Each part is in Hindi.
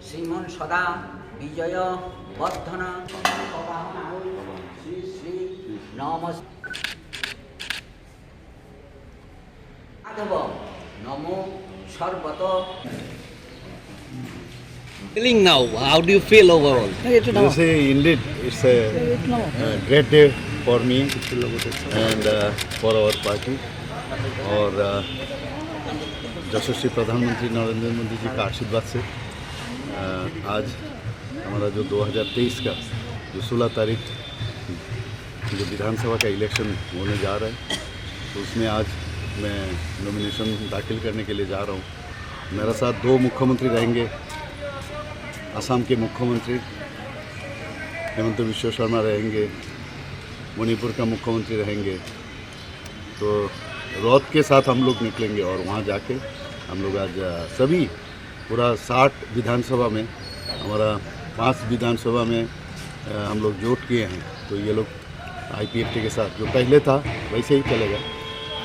শ্রীমন সদা বিজয় বর্ধনা শ্রী শ্রী নমঃ মাধব নমো সর্বত। Feeling now, how do you feel overall? You see, indeed, it's a great day for me and for our party. और यशस्वी प्रधानमंत्री नरेंद्र मोदी जी का आशीर्वाद से आज हमारा जो 2023 का जो 16 तारीख जो विधानसभा का इलेक्शन होने जा रहा है, तो उसमें आज मैं नॉमिनेशन दाखिल करने के लिए जा रहा हूँ। मेरा साथ दो मुख्यमंत्री रहेंगे। असम के मुख्यमंत्री हेमंत बिश्व शर्मा रहेंगे, मणिपुर का मुख्यमंत्री रहेंगे। तो रौद के साथ हम लोग निकलेंगे और वहाँ जाके हम लोग आज सभी पूरा 60 विधानसभा में हमारा 5 विधानसभा में हम लोग जोट किए हैं। तो ये लोग IPFT के साथ जो पहले था वैसे ही चलेगा।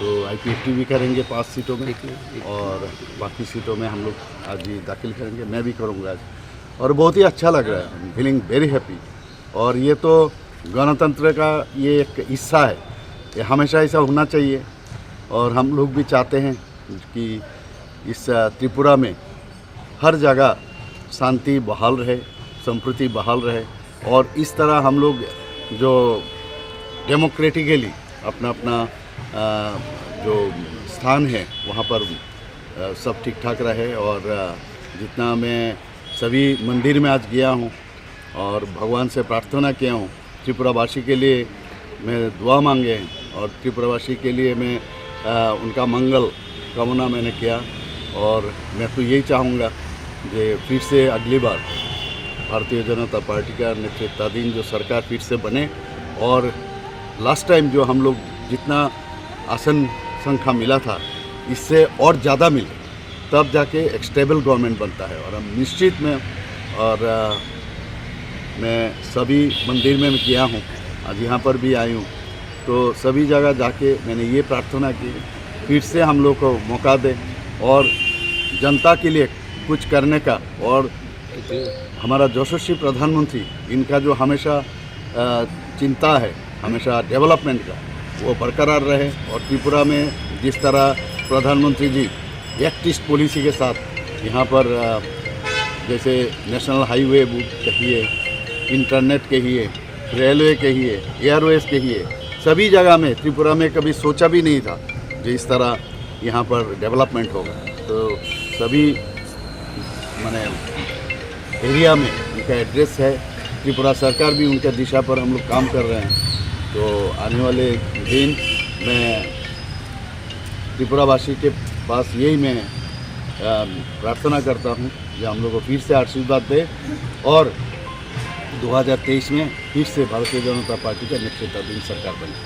तो IPFT भी करेंगे 5 सीटों में और बाकी सीटों में हम लोग आज ही दाखिल करेंगे। मैं भी करूँगा आज और बहुत ही अच्छा लग रहा है। Feeling very happy. और ये तो गणतंत्र का ये एक हिस्सा है, ये हमेशा ऐसा होना चाहिए। और हम लोग भी चाहते हैं कि इस त्रिपुरा में हर जगह शांति बहाल रहे, संस्कृति बहाल रहे और इस तरह हम लोग जो डेमोक्रेटिकली अपना अपना जो स्थान है वहाँ पर सब ठीक ठाक रहे। और जितना मैं सभी मंदिर में आज गया हूँ और भगवान से प्रार्थना किया हूँ, त्रिपुरावासी के लिए मैं दुआ मांगे हैं और त्रिपुरावासी के लिए मैं उनका मंगल कामना मैंने किया। और मैं तो यही चाहूँगा कि फिर से अगली बार भारतीय जनता पार्टी का नेतृत्वाधीन जो सरकार फिर से बने और लास्ट टाइम जो हम लोग जितना आसन संख्या मिला था इससे और ज़्यादा मिले, तब जाके एक स्टेबल गवर्नमेंट बनता है। और हम निश्चित में और मैं सभी मंदिर में गया हूँ, आज यहाँ पर भी आई हूँ, तो सभी जगह जाके मैंने ये प्रार्थना की फिर से हम लोग को मौका दें और जनता के लिए कुछ करने का। और हमारा यशस्वी प्रधानमंत्री इनका जो हमेशा चिंता है हमेशा डेवलपमेंट का, वो बरकरार रहे। और त्रिपुरा में जिस तरह प्रधानमंत्री जी एक्टिस्ट पॉलिसी के साथ यहाँ पर जैसे नेशनल हाईवे कहिए, इंटरनेट कहिए, रेलवे कहिए, एयरवेज कहिए, सभी जगह में त्रिपुरा में कभी सोचा भी नहीं था जो इस तरह यहाँ पर डेवलपमेंट होगा। तो सभी माने एरिया में उनका एड्रेस है। त्रिपुरा सरकार भी उनके दिशा पर हम लोग काम कर रहे हैं। तो आने वाले दिन मैं त्रिपुरावासी के पास यही मैं प्रार्थना करता हूँ कि हम लोग को फिर से आशीर्वाद दे और 2023 में फिर से भारतीय जनता पार्टी का नेतृत्वाधीन सरकार बने।